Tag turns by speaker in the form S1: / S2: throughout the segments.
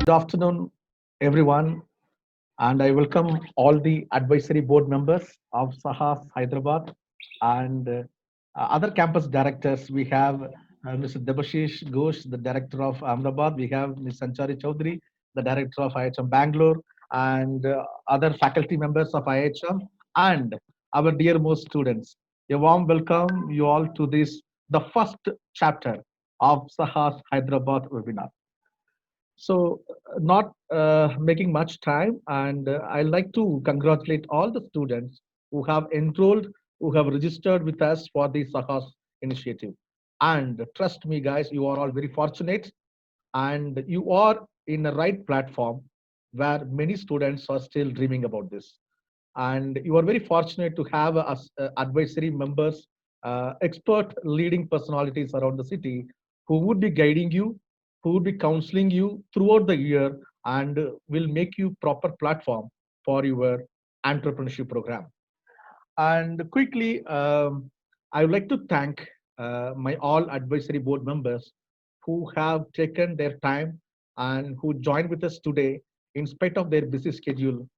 S1: Good afternoon, everyone, and I welcome all the advisory board members of Sahas Hyderabad and other campus directors. We have Mr. Debashish Ghosh, the director of Ahmedabad. We have Ms. Sanchari Chaudhary, the director of IHM Bangalore, and other faculty members of IHM, and our dear most students. A warm welcome you all to this, the first chapter of Sahas Hyderabad webinar. So, not making much time, and I'd like to congratulate all the students who have enrolled, who have registered with us for the Sahas initiative. And trust me, guys, you are all very fortunate, and you are in the right platform where many students are still dreaming about this. And you are very fortunate to have us advisory members, expert leading personalities around the city who would be guiding you, who would be counseling you throughout the year, and will make you proper platform for your entrepreneurship program. And quickly, I would like to thank my all advisory board members who have taken their time and who joined with us today in spite of their busy schedule.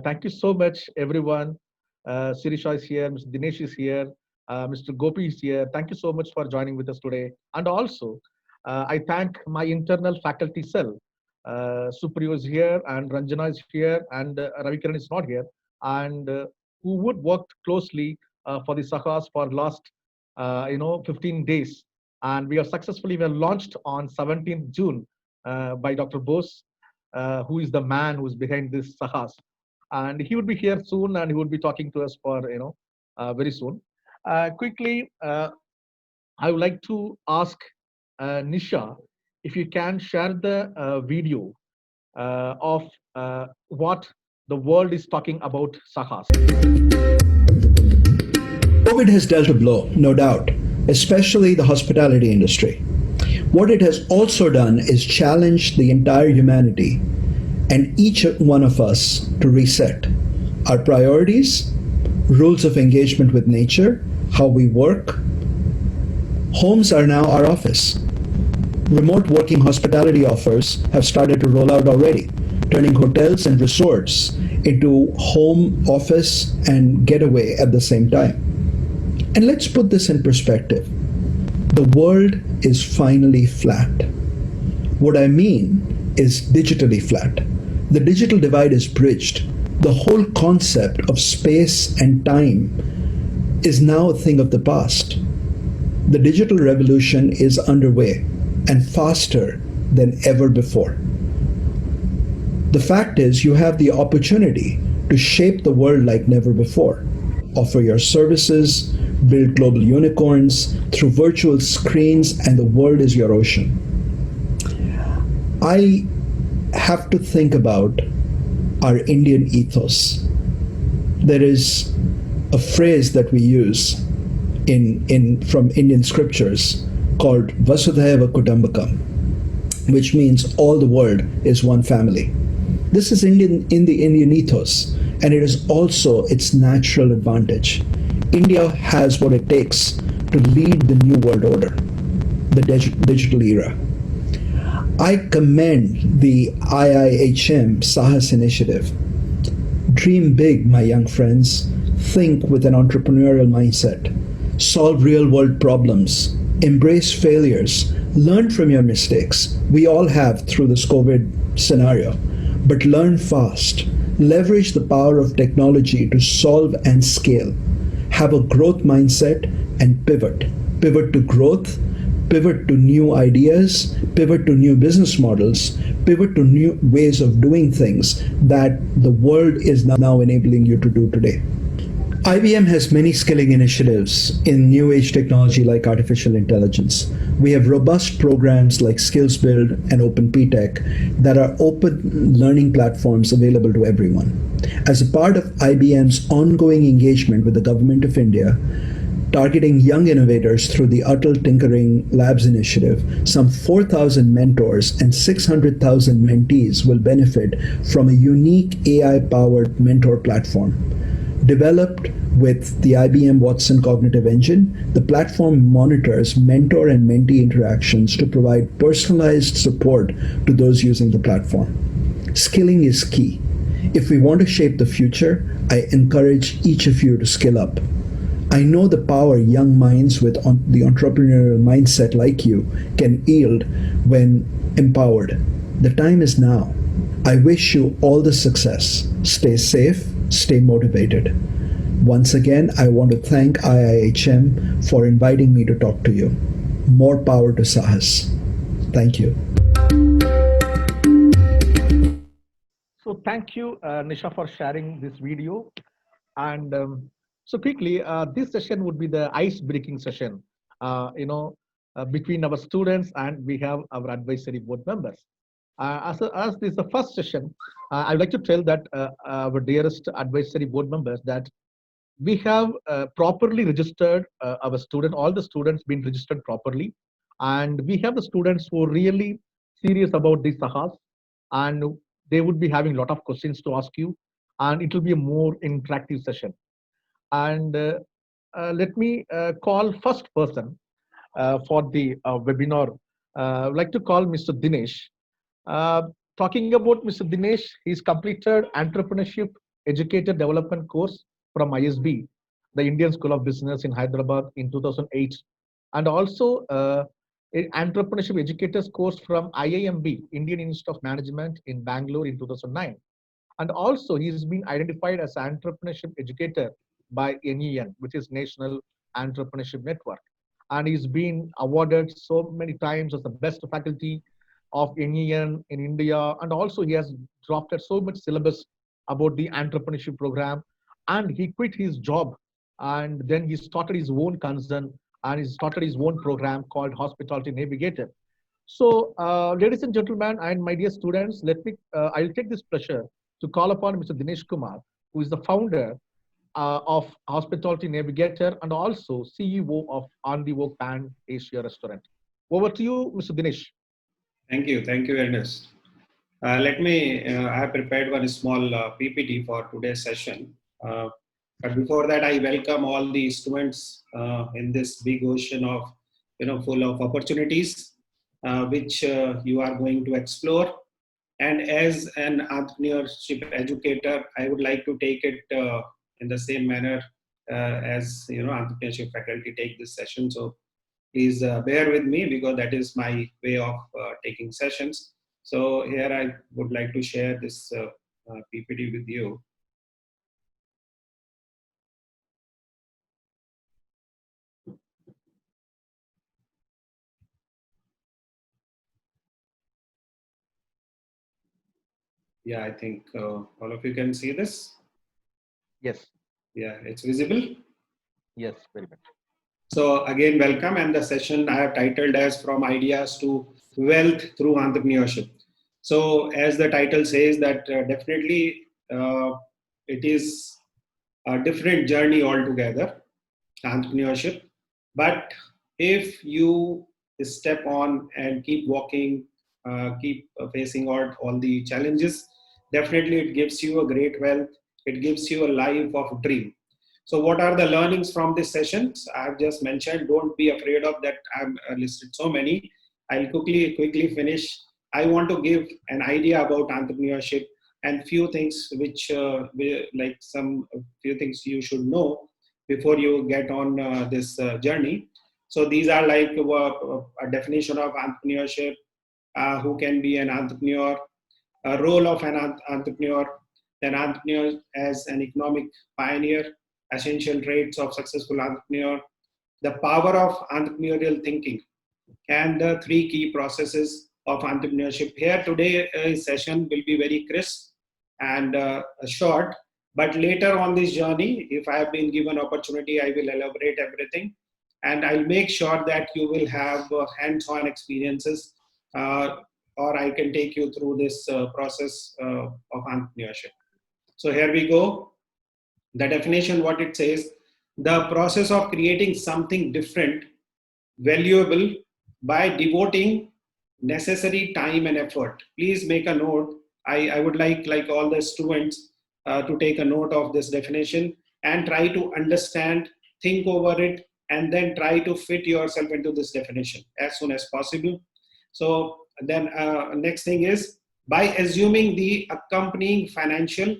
S1: Thank you so much, everyone. Sirisha is here, Mr. Dinesh is here, Mr. Gopi is here. Thank you so much for joining with us today. And also, I thank my internal faculty cell. Supriyo is here, and Ranjana is here, and Ravi is not here, and who would work closely for the Sahas for last 15 days. And we are successfully were launched on 17th June by Dr. Bose, who is the man who is behind this Sahas. And he would be here soon, and he would be talking to us for very soon. Quickly, I would like to ask Nisha if you can share the video of what the world is talking about Sahas.
S2: COVID has dealt a blow, no doubt, especially the hospitality industry. What it has also done is challenge the entire humanity and each one of us to reset our priorities, rules of engagement with nature, how we work. Homes are now our office. Remote working hospitality offers have started to roll out already, turning hotels and resorts into home, office, and getaway at the same time. And let's put this in perspective. The world is finally flat. What I mean is digitally flat. The digital divide is bridged. The whole concept of space and time is now a thing of the past. The digital revolution is underway and faster than ever before. The fact is, you have the opportunity to shape the world like never before. Offer your services, build global unicorns through virtual screens, and the world is your ocean. I have to think about our Indian ethos. There is a phrase that we use from Indian scriptures called Vasudhaiva Kutumbakam, which means all the world is one family. This is in the Indian ethos, and it is also its natural advantage. India has what it takes to lead the new world order, the digital era. I commend the IIHM Sahas initiative. Dream big, my young friends. Think with an entrepreneurial mindset. Solve real-world problems. Embrace failures. Learn from your mistakes. We all have through this COVID scenario. But learn fast. Leverage the power of technology to solve and scale. Have a growth mindset and pivot. Pivot to growth. Pivot to new ideas, pivot to new business models, pivot to new ways of doing things that the world is now enabling you to do today. IBM has many skilling initiatives in new age technology like artificial intelligence. We have robust programs like Skills Build and Open PTech that are open learning platforms available to everyone. As a part of IBM's ongoing engagement with the Government of India, targeting young innovators through the Atal Tinkering Labs initiative, some 4,000 mentors and 600,000 mentees will benefit from a unique AI-powered mentor platform. Developed with the IBM Watson Cognitive Engine, the platform monitors mentor and mentee interactions to provide personalized support to those using the platform. Skilling is key. If we want to shape the future, I encourage each of you to skill up. I know the power young minds with the entrepreneurial mindset like you can yield when empowered. The time is now. I wish you all the success. Stay safe, stay motivated. Once again, I want to thank IIHM for inviting me to talk to you. More power to Sahas. Thank you.
S1: So thank you, Nisha, for sharing this video. And so quickly, this session would be the ice-breaking session, between our students, and we have our advisory board members. As this is the first session, I would like to tell that our dearest advisory board members that we have properly registered our student, all the students been registered properly, and we have the students who are really serious about this Sahas, and they would be having a lot of questions to ask you, and it will be a more interactive session. And let me call first person for the webinar. I'd like to call Mr. Dinesh. Uh, Talking about Mr. Dinesh, he's completed entrepreneurship educator development course from ISB, the Indian School of Business in Hyderabad in 2008, and also an entrepreneurship educators course from IIMB, Indian Institute of Management in Bangalore in 2009. And also, he's been identified as an entrepreneurship educator by NEN, which is National Entrepreneurship Network. And he's been awarded so many times as the best faculty of NEN in India. And also, he has drafted so much syllabus about the entrepreneurship program. And he quit his job, and then he started his own concern, and he started his own program called Hospitality Navigator. So, ladies and gentlemen, and my dear students, I'll take this pleasure to call upon Mr. Dinesh Kumar, who is the founder of Hospitality Navigator and also CEO of On the Walk Pan Asia Restaurant. Over to you, Mr. Dinesh.
S3: Thank you, Ernest. I have prepared one small PPT for today's session. But before that, I welcome all the students in this big ocean of, full of opportunities, which you are going to explore. And as an entrepreneurship educator, I would like to take it in the same manner as entrepreneurship faculty take this session. So please bear with me because that is my way of taking sessions. So here I would like to share this PPT with you. Yeah, I think all of you can see this.
S1: Yes.
S3: Yeah, it's visible.
S1: Yes, very much.
S3: So again, welcome. And the session I have titled as From Ideas to Wealth Through Entrepreneurship. So as the title says that definitely it is a different journey altogether, entrepreneurship. But if you step on and keep walking, keep facing out all the challenges, definitely it gives you a great wealth. It gives you a life of dream. So what are the learnings from this sessions? I've just mentioned, don't be afraid of that. I've listed so many. I'll quickly finish. I want to give an idea about entrepreneurship and few things which few things you should know before you get on this journey. So these are like a definition of entrepreneurship, who can be an entrepreneur, a role of an entrepreneur, then entrepreneur as an economic pioneer, essential traits of successful entrepreneur, the power of entrepreneurial thinking, and the three key processes of entrepreneurship. Here today session will be very crisp and short, but later on this journey, if I have been given opportunity, I will elaborate everything, and I'll make sure that you will have hands-on experiences, or I can take you through this process of entrepreneurship. So here we go. The definition, what it says, the process of creating something different, valuable by devoting necessary time and effort. Please make a note. I would like all the students to take a note of this definition. and try to understand, think over it, and then try to fit yourself into this definition as soon as possible. So then next thing is, by assuming the accompanying financial,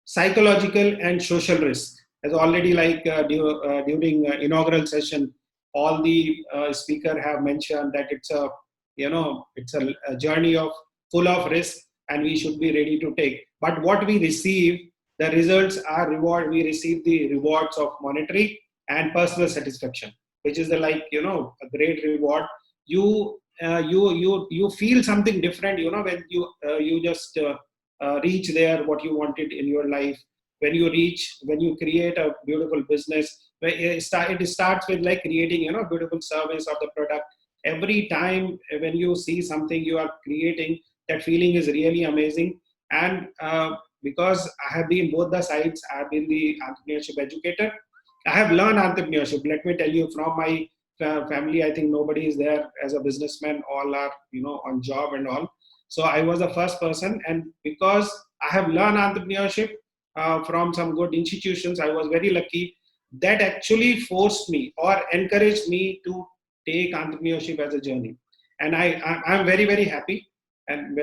S3: psychological and social risk. As already during inaugural session, all the speaker have mentioned that it's a, it's a journey of full of risk, and we should be ready to take. But what we receive, the results are reward. We receive the rewards of monetary and personal satisfaction, which is the a great reward. You feel something different, when you just reach there what you wanted in your life. When you create a beautiful business, it starts with like creating beautiful service of the product. Every time when you see something you are creating, that feeling is really amazing. And because I have been both the sides, I have been the entrepreneurship educator, I have learned entrepreneurship. Let me tell you, from my family, I think nobody is there as a businessman. All are on job and all. So I was the first person, and because I have learned entrepreneurship from some good institutions, I was very lucky. That actually forced me or encouraged me to take entrepreneurship as a journey, and I'm very very happy. And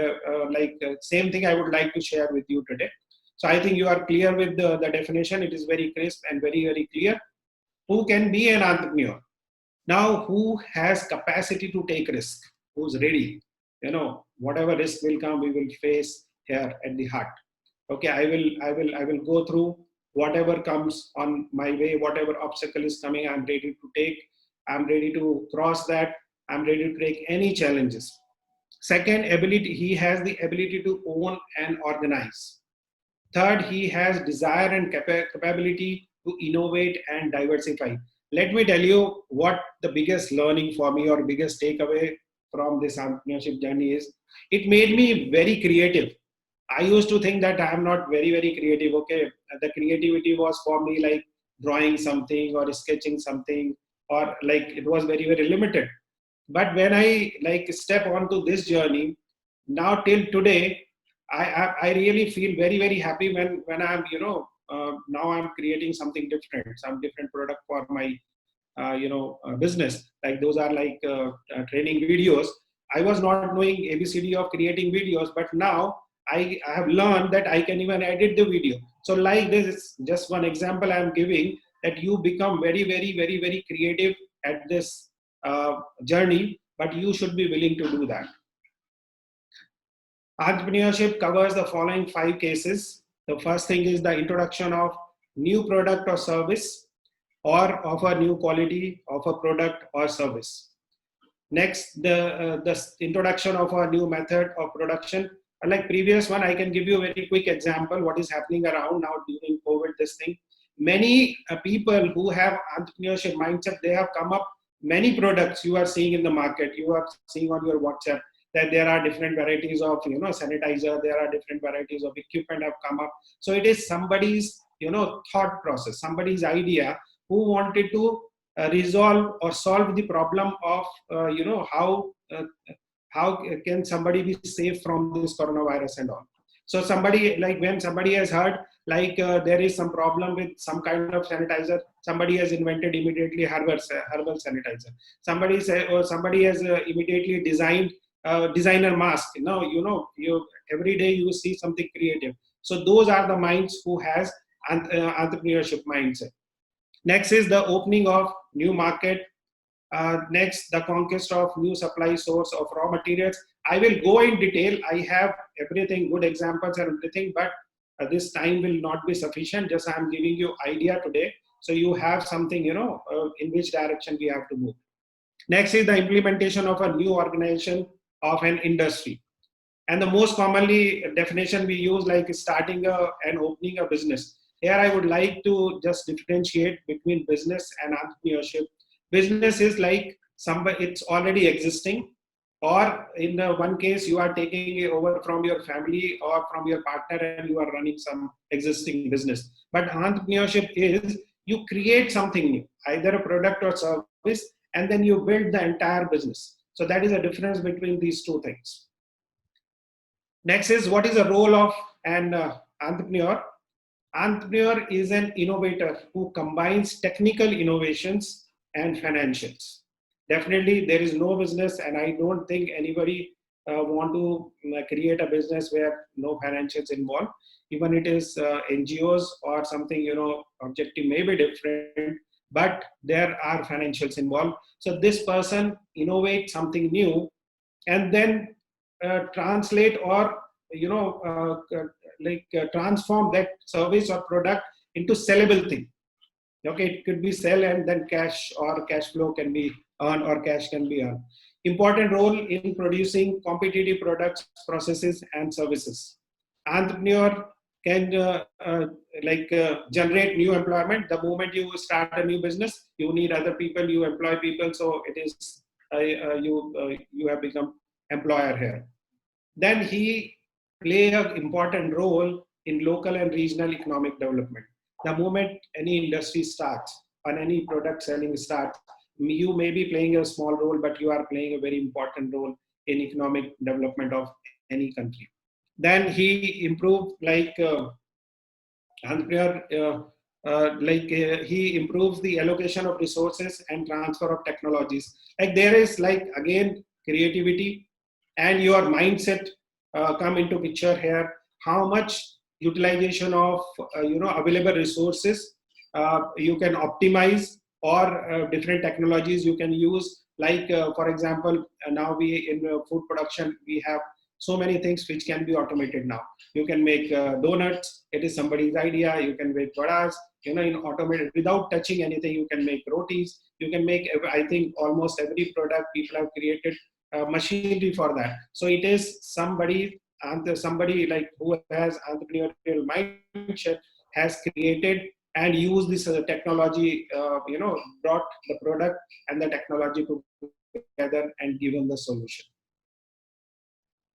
S3: same thing I would like to share with you today. So I think you are clear with the definition. It is very crisp and very very clear. Who can be an entrepreneur? Now, who has capacity to take risk? Who's ready? Whatever risk will come, we will face here at the heart. Okay, I will go through whatever comes on my way, whatever obstacle is coming. I'm ready to take. I'm ready to cross that. I'm ready to take any challenges. Second, ability. He has the ability to own and organize. Third, he has desire and capability to innovate and diversify. Let me tell you what the biggest learning for me or biggest takeaway from this entrepreneurship journey is. It made me very creative. I used to think that I am not very, very creative. Okay, the creativity was for me like drawing something or sketching something, or like it was very, very limited. But when I step onto this journey, now till today, I really feel very, very happy when I'm, now I'm creating something different, some different product for my, business. Like those are training videos. I was not knowing ABCD of creating videos, but now I have learned that I can even edit the video. So like this is just one example I'm giving, that you become very, very, very, very creative at this journey, but you should be willing to do that. Entrepreneurship covers the following 5 cases. The first thing is the introduction of new product or service, or of a new quality of a product or service. Next, the introduction of a new method of production. Like previous one, I can give you a very quick example what is happening around now during COVID, this thing. Many people who have entrepreneurship mindset, they have come up many products you are seeing in the market. You are seeing on your WhatsApp that there are different varieties of sanitizer, there are different varieties of equipment have come up. So it is somebody's thought process, somebody's idea, who wanted to resolve or solve the problem of how can somebody be safe from this coronavirus and all. So somebody, when somebody has heard there is some problem with some kind of sanitizer, somebody has invented immediately herbal sanitizer. Somebody has immediately designed designer mask. You every day you see something creative. So those are the minds who has entrepreneurship mindset. Next is the opening of new market. Next, the conquest of new supply source of raw materials. I will go in detail. I have everything, good examples and everything, but this time will not be sufficient. Just I'm giving you idea today, so you have something, in which direction we have to move. Next is the implementation of a new organization of an industry. And the most commonly definition we use starting and opening a business. Here I would like to just differentiate between business and entrepreneurship. Business is it's already existing, or in one case you are taking it over from your family or from your partner and you are running some existing business. But entrepreneurship is you create something new, either a product or service, and then you build the entire business. So that is a difference between these two things. Next is, what is the role of an entrepreneur? Entrepreneur is an innovator who combines technical innovations and financials. Definitely, there is no business, and I don't think anybody want to create a business where no financials involved. Even it is NGOs or something, objective may be different, but there are financials involved. So this person innovates something new and then translate or transform that service or product into sellable thing. Okay, it could be sell and then cash or cash flow can be earned or cash can be earned. Important role in producing competitive products, processes, and services. Entrepreneur can generate new employment. The moment you start a new business, you need other people, you employ people, so it is you have become employer here. Then he play an important role in local and regional economic development. The moment any industry starts or any product selling starts, you may be playing a small role, but you are playing a very important role in economic development of any country. Then he improved entrepreneur he improves the allocation of resources and transfer of technologies. Like there is again creativity and your mindset come into picture here. How much utilization of available resources you can optimize, or different technologies you can use. For example, now we in food production we have so many things which can be automated now. You can make donuts, it is somebody's idea. You can make vadas, in automated without touching anything. You can make rotis, you can make, I think almost every product people have created machinery for that. So it is somebody, and somebody who has entrepreneurial mindset has created and used this technology, brought the product and the technology together and given the solution.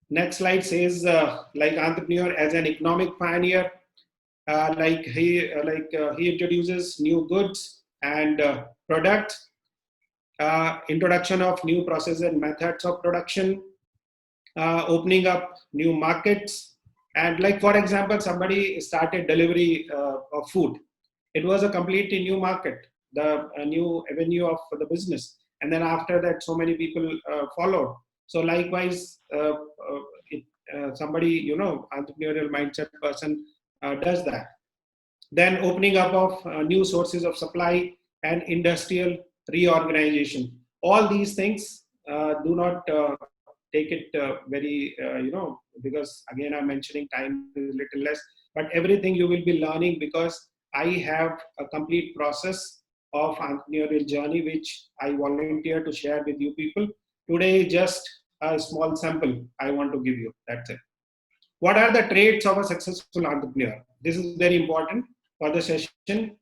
S3: Next slide says entrepreneur as an economic pioneer. He introduces new goods and products, introduction of new processes and methods of production, opening up new markets. And for example, somebody started delivery of food. It was a completely new market, a new avenue of the business. And then after that, so many people followed. So likewise, somebody, entrepreneurial mindset person does that. Then opening up of new sources of supply and industrial reorganization. All these things do not take it very, because again, I'm mentioning time is little less, but everything you will be learning, because I have a complete process of entrepreneurial journey, which I volunteer to share with you people. Today, just a small sample I want to give you. That's it. What are the traits of a successful entrepreneur? This is very important for the session.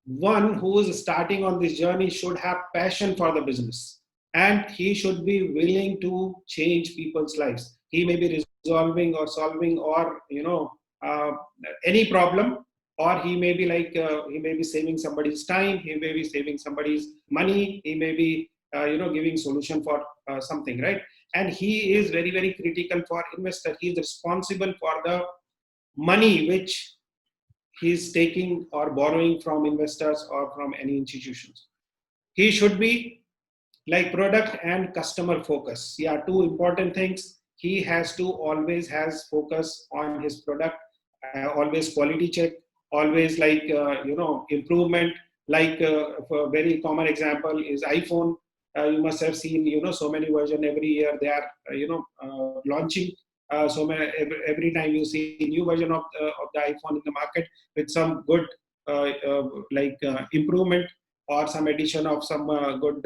S3: One who is starting on this journey should have passion for the business, and he should be willing to change people's lives. He may be resolving or solving or any problem, or he may be he may be saving somebody's time, he may be saving somebody's money, he may be giving solution for something, right? And he is very, very critical for investor. He is responsible for the money which he is taking or borrowing from investors or from any institutions. He should be product and customer focus. Yeah, two important things. He has to always has focus on his product, always quality check, always improvement. For a very common example is iPhone. You must have seen, so many versions every year they are, launching. So many, every time you see a new version of the iPhone in the market with some good improvement or some addition of some good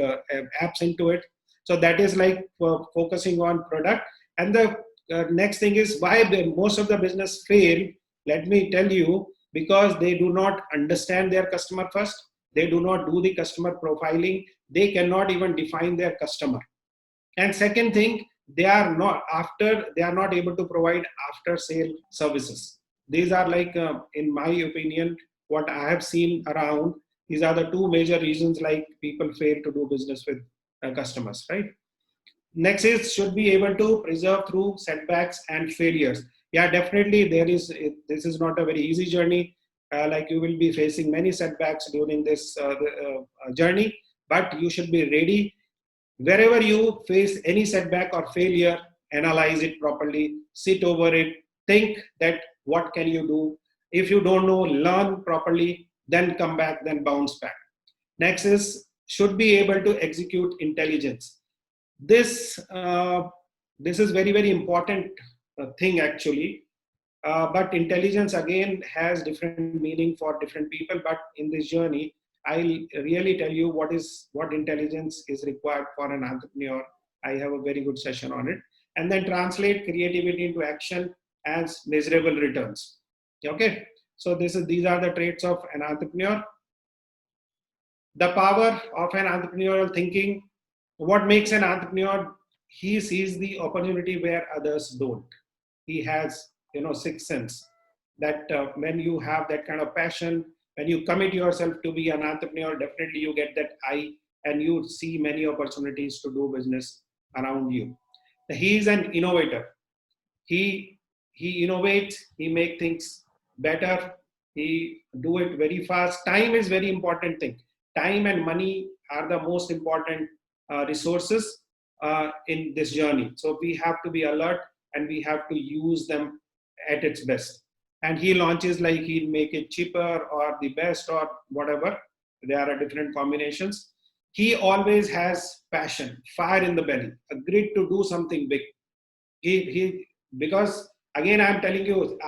S3: apps into it. So that is focusing on product. And the next thing is why most of the business fail. Let me tell you, because they do not understand their customer first. They do not do the customer profiling. They cannot even define their customer. And second thing, they are not able to provide after sale services. These are in my opinion, what I have seen around, these are the two major reasons people fail to do business with customers, right? Next is should be able to preserve through setbacks and failures. Yeah, definitely this is not a very easy journey. Like you will be facing many setbacks during this journey, but you should be ready. Wherever you face any setback or failure, analyze it properly, sit over it, think that what can you do. If you don't know, learn properly, then come back, then bounce back. Next is should be able to execute intelligence. This this is very very important thing actually. But intelligence again has different meaning for different people. But in this journey, I'll really tell you what intelligence is required for an entrepreneur. I have a very good session on it, and then translate creativity into action as measurable returns. Okay, so these are the traits of an entrepreneur. The power of an entrepreneurial thinking. What makes an entrepreneur? He sees the opportunity where others don't. He has, sixth sense that when you have that kind of passion, when you commit yourself to be an entrepreneur, definitely you get that eye and you see many opportunities to do business around you. He is an innovator. He he innovates, he make things better, he do it very fast. Time is very important thing. Time and money are the most important resources in this journey, so we have to be alert and we have to use them at its best. And he launches like he'll make it cheaper or the best or whatever, there are different combinations. He always has passion, fire in the belly, a grit to do something big. He because again I'm telling you,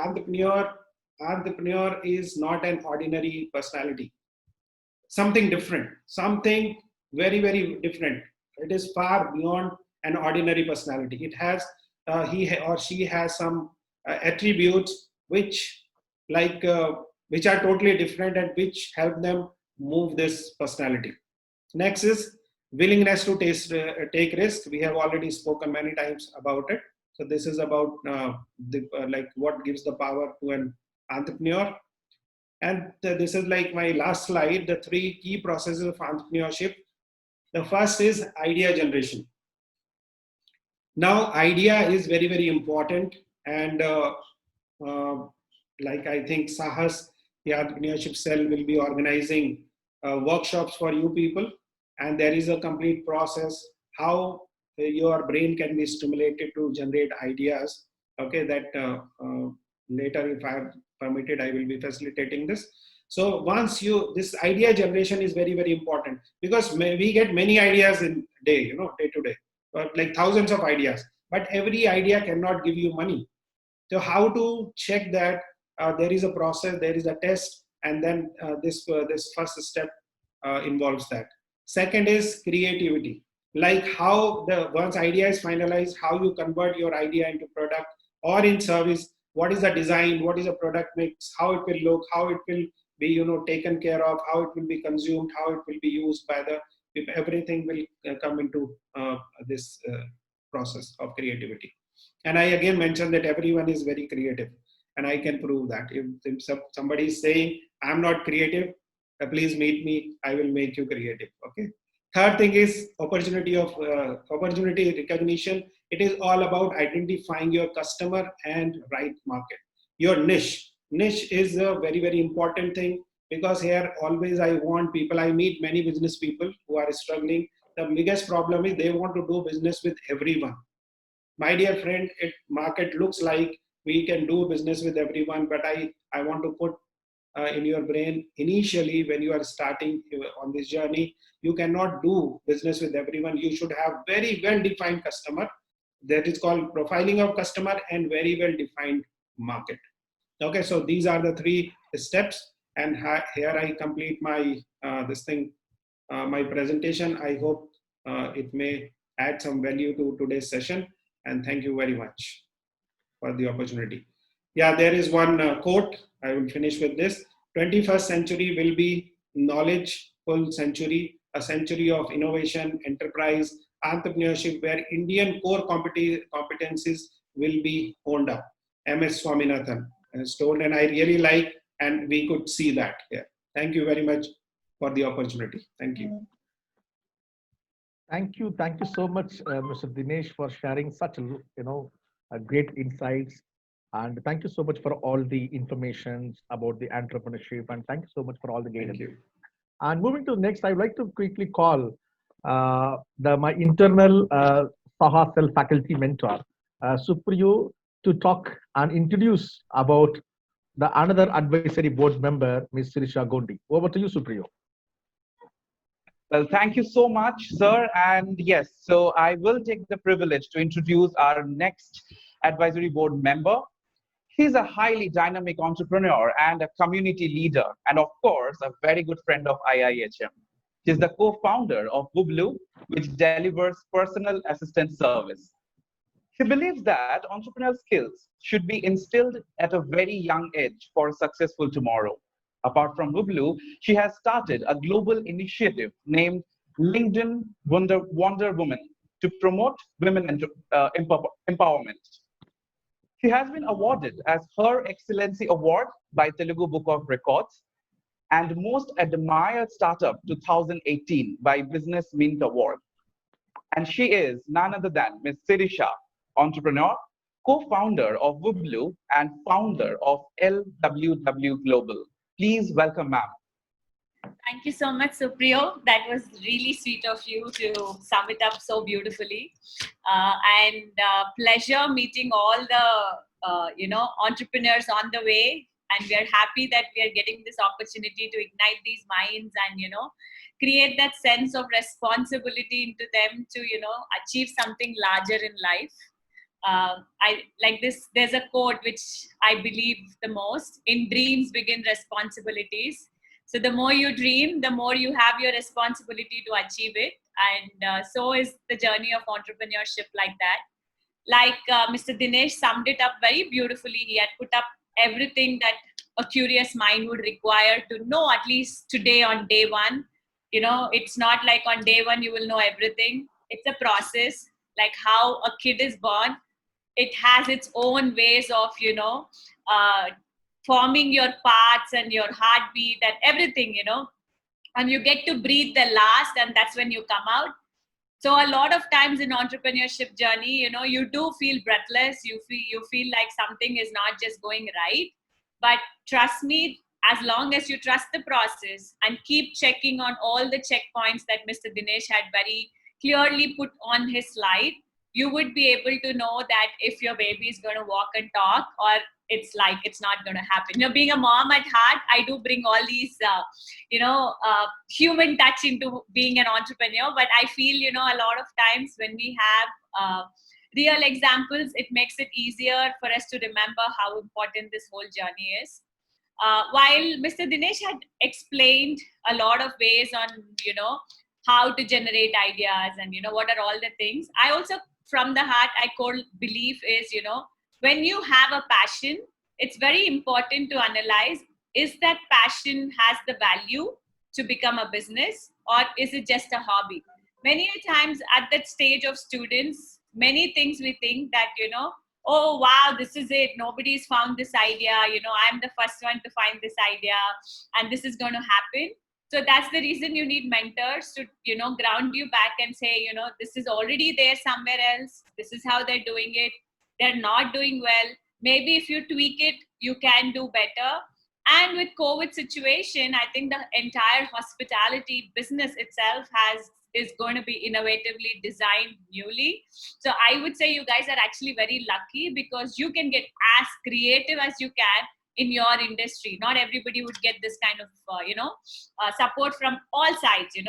S3: entrepreneur is not an ordinary personality. Something different, something very very different. It is far beyond an ordinary personality. It has he or she has some attributes like which are totally different and which help them move this personality. Next is willingness to take risk. We have already spoken many times about it. So this is about like what gives the power to an entrepreneur. And this is like my last slide, the three key processes of entrepreneurship. The first is idea generation. Now, idea is very, very important. And uh, like I think Sahas, the entrepreneurship cell, will be organizing workshops for you people. And there is a complete process how your brain can be stimulated to generate ideas. Okay, that later, if I am permitted, I will be facilitating this. So once this idea generation is very, very important, because we get many ideas in day, day to day, like thousands of ideas, but every idea cannot give you money. So how to check that? There is a process, there is a test, and then this first step involves that. Second is creativity, like how the once idea is finalized, how you convert your idea into product or in service. What is the design? What is the product mix? How it will look? How it will be taken care of? How it will be consumed? How it will be used by the people? Everything will come into this process of creativity. And I again mentioned that everyone is very creative, and I can prove that. If somebody is saying I'm not creative, please meet me. I will make you creative. Okay. Third thing is opportunity recognition. It is all about identifying your customer and right market. Your niche. Niche is a very very important thing, because here always I want people. I meet many business people who are struggling. The biggest problem is they want to do business with everyone. My dear friend, it market looks like we can do business with everyone, but I want to put in your brain, initially when you are starting on this journey, you cannot do business with everyone. You should have very well defined customer. That is called profiling of customer, and very well defined market. Okay, so these are the three steps, and here I complete my this thing, my presentation. I hope it may add some value to today's session, and thank you very much for the opportunity. Yeah, there is one quote. I will finish with this. 21st century will be knowledgeful century, a century of innovation, enterprise, entrepreneurship, where Indian core competencies will be honed up. MS Swaminathan has told, and I really like, and we could see that here. Thank you very much for the opportunity. Thank you.
S1: Thank you so much, Mr. Dinesh, for sharing such great insights. And thank you so much for all the information about the entrepreneurship, and thank you so much for all the
S3: Thank
S1: guidance.
S3: you.
S1: And moving to next, I would like to quickly call my internal Saha Self faculty mentor, Supriyo, to talk and introduce about the another advisory board member, Ms. Sirisha Gondi. Over to you, Supriyo.
S4: Well, thank you so much, sir. And yes, so I will take the privilege to introduce our next advisory board member. He's a highly dynamic entrepreneur and a community leader, and of course, a very good friend of IIHM. He's the co-founder of Wooobloo, which delivers personal assistant service. He believes that entrepreneurial skills should be instilled at a very young age for a successful tomorrow. Apart from Wooobloo, she has started a global initiative named LinkedIn Wonder Woman to promote women empowerment. She has been awarded as Her Excellency Award by Telugu Book of Records and Most Admired Startup 2018 by Business Mint Award. And she is none other than Ms. Sirisha, entrepreneur, co-founder of Wooobloo and founder of LWW Global. Please welcome ma'am.
S5: Thank you so much, Supriyo. That was really sweet of you to sum it up so beautifully. And pleasure meeting all the entrepreneurs on the way. And we are happy that we are getting this opportunity to ignite these minds and create that sense of responsibility into them to achieve something larger in life. I like this. There's a quote which I believe the most: "In dreams begin responsibilities." So the more you dream, the more you have your responsibility to achieve it. And so is the journey of entrepreneurship like that. Like Mr. Dinesh summed it up very beautifully. He had put up everything that a curious mind would require to know, at least today on day one. It's not like on day one you will know everything. It's a process, like how a kid is born. It has its own ways of, uh, forming your parts and your heartbeat and everything, and you get to breathe the last, and that's when you come out. So a lot of times in entrepreneurship journey, you do feel breathless. You feel like something is not just going right. But trust me, as long as you trust the process and keep checking on all the checkpoints that Mr. Dinesh had very clearly put on his slide, you would be able to know that if your baby is going to walk and talk, or it's not going to happen. Being a mom at heart, I do bring all these human touch into being an entrepreneur. But I feel a lot of times when we have real examples, it makes it easier for us to remember how important this whole journey is. While Mr. Dinesh had explained a lot of ways on how to generate ideas and what are all the things, I also, from the heart, I core belief is, when you have a passion, it's very important to analyze, is that passion has the value to become a business, or is it just a hobby? Many times at that stage of students, many things we think that, oh wow, this is it, nobody's found this idea, I'm the first one to find this idea and this is going to happen. So that's the reason you need mentors to ground you back and say, this is already there somewhere else, this is how they're doing it, they're not doing well, maybe if you tweak it you can do better. And with COVID situation, I think the entire hospitality business itself is going to be innovatively designed newly. So I would say you guys are actually very lucky, because you can get as creative as you can in your industry. Not everybody would get this kind of support from all sides. Your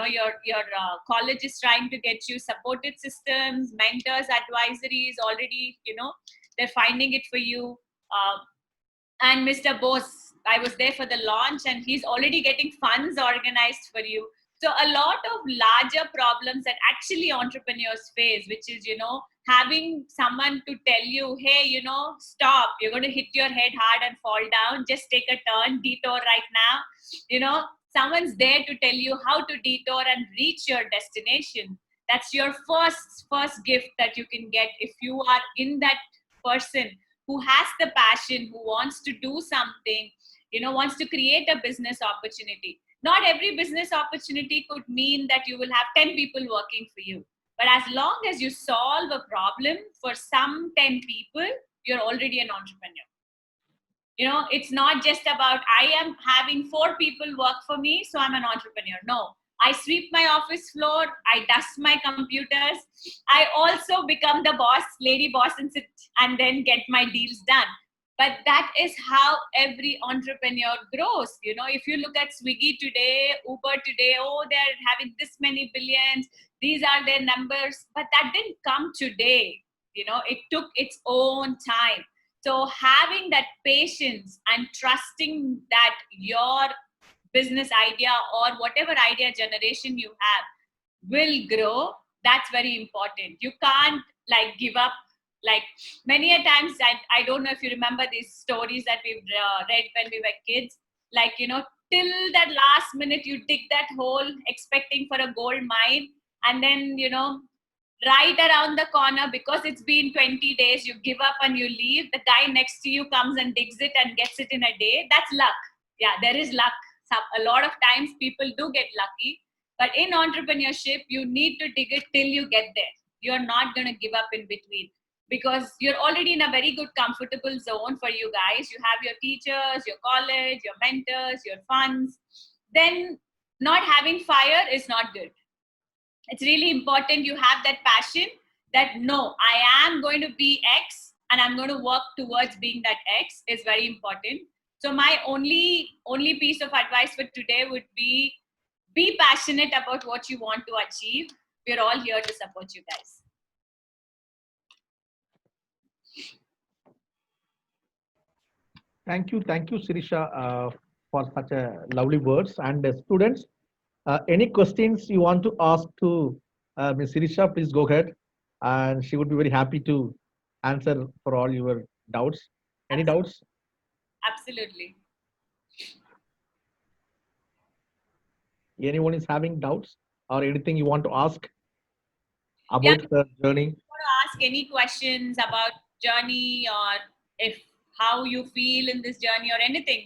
S5: college is trying to get you supported systems, mentors, advisories already. They're finding it for you. And Mr. Bose, I was there for the launch, and he's already getting funds organized for you. So a lot of larger problems that actually entrepreneurs face, which is, having someone to tell you, hey, stop, you're going to hit your head hard and fall down, just take a turn, detour right now. Someone's there to tell you how to detour and reach your destination. That's your first gift that you can get if you are in that person who has the passion, who wants to do something, wants to create a business opportunity. Not every business opportunity could mean that you will have 10 people working for you. But as long as you solve a problem for some 10 people, you're already an entrepreneur. It's not just about I am having 4 people work for me, so I'm an entrepreneur. No, I sweep my office floor, I dust my computers, I also become the boss, lady boss, and sit and then get my deals done. But that is how every entrepreneur grows. If you look at Swiggy today, Uber today, oh, they're having this many billions, these are their numbers, but that didn't come today. It took its own time. So having that patience and trusting that your business idea or whatever idea generation you have will grow, that's very important. You can't give up. Like many a times, I don't know if you remember these stories that we've read when we were kids, till that last minute you dig that hole expecting for a gold mine, and then right around the corner, because it's been 20 days, you give up and you leave. The guy next to you comes and digs it and gets it in a day. That's luck. Yeah, there is luck. A lot of times people do get lucky, but in entrepreneurship, you need to dig it till you get there. You're not going to give up in between, because you're already in a very good, comfortable zone for you guys. You have your teachers, your college, your mentors, your funds. Then not having fire is not good. It's really important you have that passion that no, I am going to be X and I'm going to work towards being that X is very important. So my only piece of advice for today would be passionate about what you want to achieve. We're all here to support you guys.
S1: Thank you, Sirisha, for such a lovely words. And students, any questions you want to ask to Ms. Sirisha, please go ahead, and she would be very happy to answer for all your doubts. Any doubts?
S5: Absolutely.
S1: Anyone is having doubts or anything you want to ask about the journey?
S5: If you want to ask any questions about journey, or if how you feel in this journey or anything,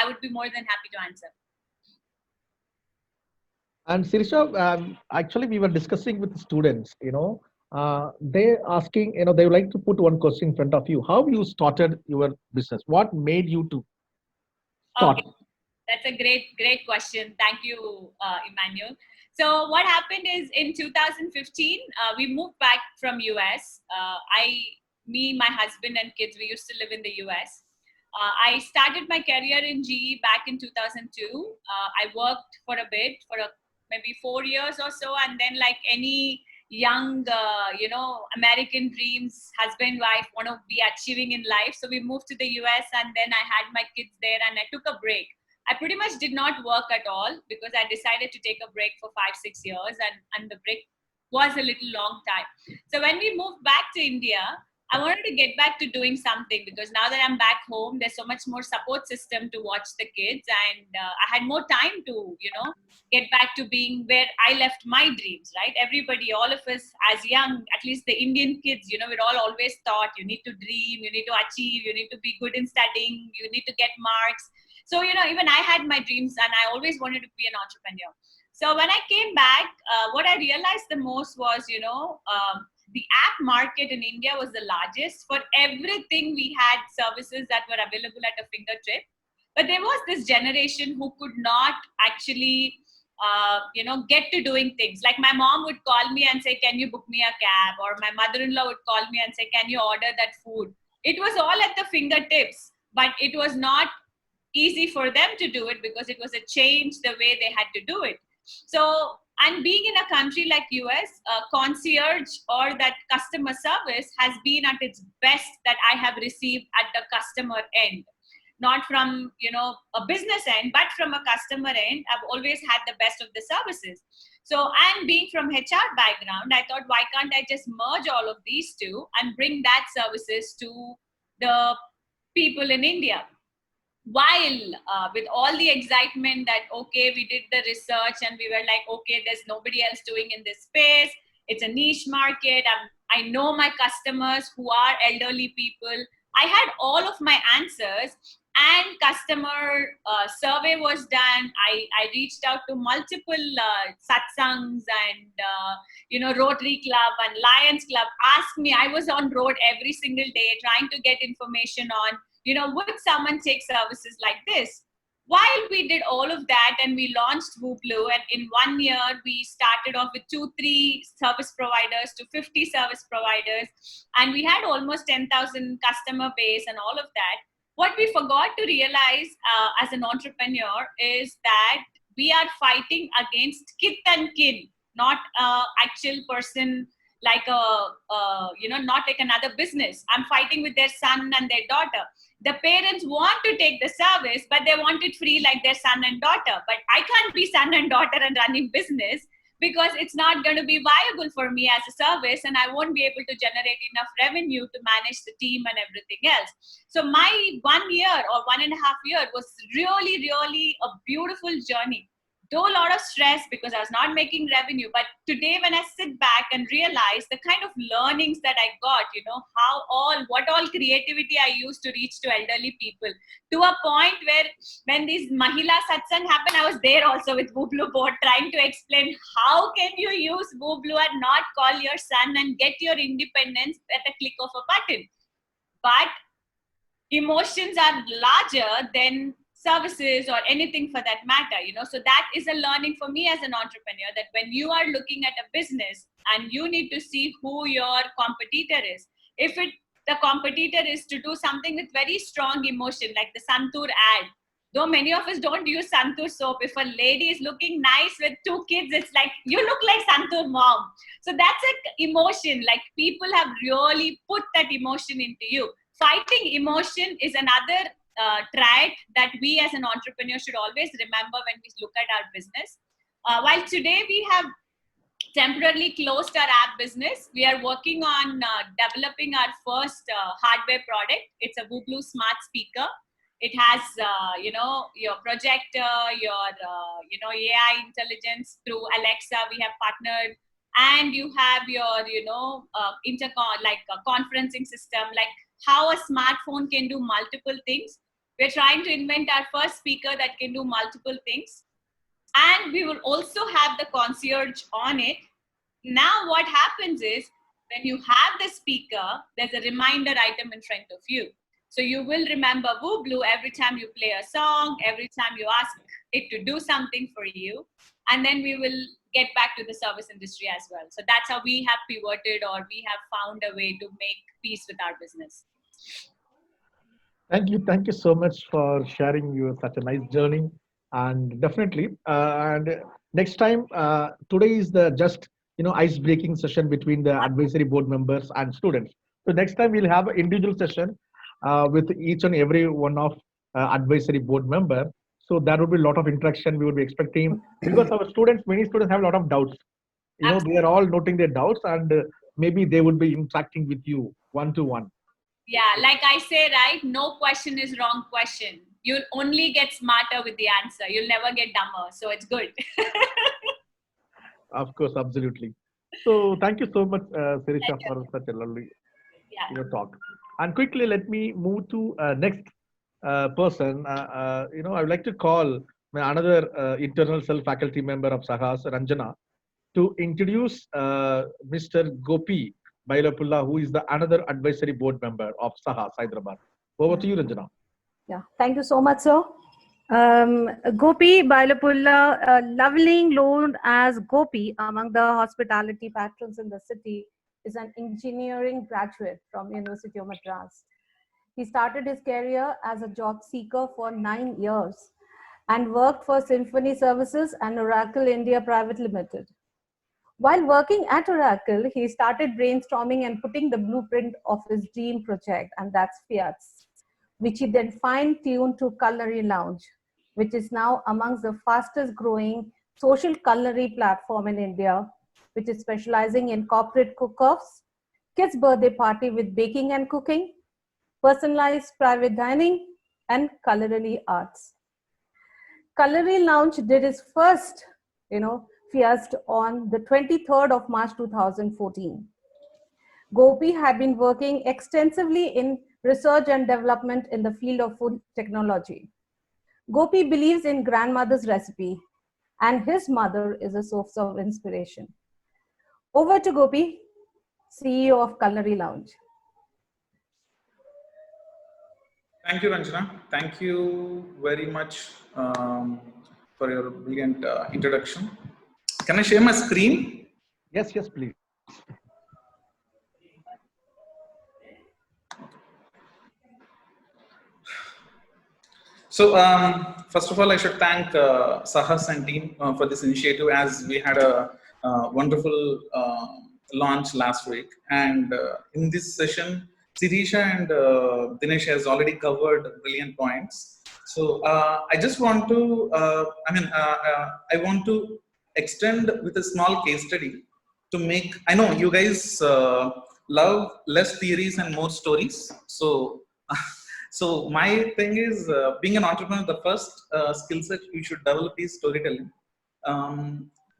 S5: I would be more than happy to answer.
S1: And Sirisha, actually, we were discussing with the students. They asking, they would like to put one question in front of you. How you started your business? What made you to start?
S5: Okay. That's a great question. Thank you, Emmanuel. So what happened is in 2015, we moved back from US. Me, my husband and kids, we used to live in the US. I started my career in GE back in 2002. I worked for a bit, maybe 4 years or so. And then like any young, American dreams, husband, wife want to be achieving in life. So we moved to the US, and then I had my kids there and I took a break. I pretty much did not work at all because I decided to take a break for 5-6 years, and the break was a little long time. So when we moved back to India, I wanted to get back to doing something, because now that I'm back home, there's so much more support system to watch the kids, and I had more time to, get back to being where I left my dreams, right? Everybody, all of us as young, at least the Indian kids, we're all always taught you need to dream, you need to achieve, you need to be good in studying, you need to get marks. So, even I had my dreams and I always wanted to be an entrepreneur. So when I came back, what I realized the most was, the app market in India was the largest. For everything, we had services that were available at a fingertip. But there was this generation who could not actually, get to doing things. Like my mom would call me and say, can you book me a cab? Or my mother-in-law would call me and say, can you order that food? It was all at the fingertips, but it was not easy for them to do it because it was a change the way they had to do it. So, and being in a country like US, concierge or that customer service has been at its best that I have received at the customer end. Not from, a business end, but from a customer end, I've always had the best of the services. So, and being from HR background, I thought, why can't I just merge all of these two and bring that services to the people in India? While with all the excitement that, okay, we did the research and we were like, okay, there's nobody else doing in this space. It's a niche market. I know my customers who are elderly people. I had all of my answers, and customer survey was done. I reached out to multiple satsangs and Rotary Club and Lions Club. Asked me, I was on road every single day trying to get information on, would someone take services like this? While we did all of that and we launched Wooobloo, and in 1 year we started off with 2-3 service providers to 50 service providers, and we had almost 10,000 customer base and all of that. What we forgot to realize as an entrepreneur is that we are fighting against kith and kin, not actual person like not like another business. I'm fighting with their son and their daughter. The parents want to take the service, but they want it free like their son and daughter. But I can't be son and daughter and running business, because it's not going to be viable for me as a service, and I won't be able to generate enough revenue to manage the team and everything else. So my 1 year or 1.5 years was really, really a beautiful journey. Though a lot of stress because I was not making revenue. But today when I sit back and realize the kind of learnings that I got, what all creativity I used to reach to elderly people, to a point where when these Mahila Satsang happened, I was there also with Wooobloo board trying to explain how can you use Wooobloo and not call your son and get your independence at a click of a button. But emotions are larger than services or anything for that matter, so that is a learning for me as an entrepreneur, that when you are looking at a business and you need to see who your competitor is, if the competitor is to do something with very strong emotion, like the Santur ad, though many of us don't use Santur soap, if a lady is looking nice with 2 kids, it's like, you look like Santur mom. So that's an emotion, like people have really put that emotion into you. Fighting emotion is another triad that we as an entrepreneur should always remember when we look at our business. While today we have temporarily closed our app business, we are working on developing our first hardware product. It's a Wooobloo smart speaker. It has, your projector, your, AI intelligence through Alexa. We have partnered, and you have your, intercom, like a conferencing system, like how a smartphone can do multiple things. We're trying to invent our first speaker that can do multiple things. And we will also have the concierge on it. Now what happens is, when you have the speaker, there's a reminder item in front of you. So you will remember Wooobloo every time you play a song, every time you ask it to do something for you. And then we will get back to the service industry as well. So that's how we have pivoted, or we have found a way to make peace with our business.
S1: Thank you so much for sharing your such a nice journey, and definitely, and next time, today is the just ice breaking session between the advisory board members and students. So next time we'll have an individual session with each and every one of advisory board member. So there will be a lot of interaction we would be expecting, because our students, many students have a lot of doubts. They are all noting their doubts, and maybe they would be interacting with you one to one.
S5: Yeah, like I say, right? No question is wrong question. You'll only get smarter with the answer. You'll never get dumber. So it's good.
S1: Of course, absolutely. So thank you so much, Sirisha, for such a lovely talk. And quickly, let me move to next person. I would like to call another internal faculty member of Sahas, Ranjana, to introduce Mr. Gopi Biluppala, who is the another advisory board member of Sahas Hyderabad. Over to you, Ranjana.
S6: Yeah, thank you so much, sir. Gopi Biluppala, lovingly known as Gopi among the hospitality patrons in the city, is an engineering graduate from University of Madras. He started his career as a job seeker for 9 years and worked for Symphony Services and Oracle India Private Limited. While working at Oracle, he started brainstorming and putting the blueprint of his dream project, and that's Fiat's, which he then fine-tuned to Culinary Lounge, which is now amongst the fastest growing social culinary platform in India, which is specializing in corporate cook-offs, kids' birthday party with baking and cooking, personalized private dining, and culinary arts. Culinary Lounge did its first, Fiat on the 23rd of March 2014. Gopi had been working extensively in research and development in the field of food technology. Gopi believes in grandmother's recipe, and his mother is a source of inspiration. Over to Gopi, CEO of Culinary Lounge.
S7: Thank you, Ranjana. Thank you very much for your brilliant introduction. Can I share my screen?
S1: Yes, yes, please.
S7: So, first of all, I should thank Sahas and team for this initiative, as we had a wonderful launch last week. And in this session, Sirisha and Dinesh has already covered brilliant points. So, I just want to, I want to extend with a small case study to make, I know you guys love less theories and more stories. So, so my thing is, being an entrepreneur, the first skill set you should develop is storytelling.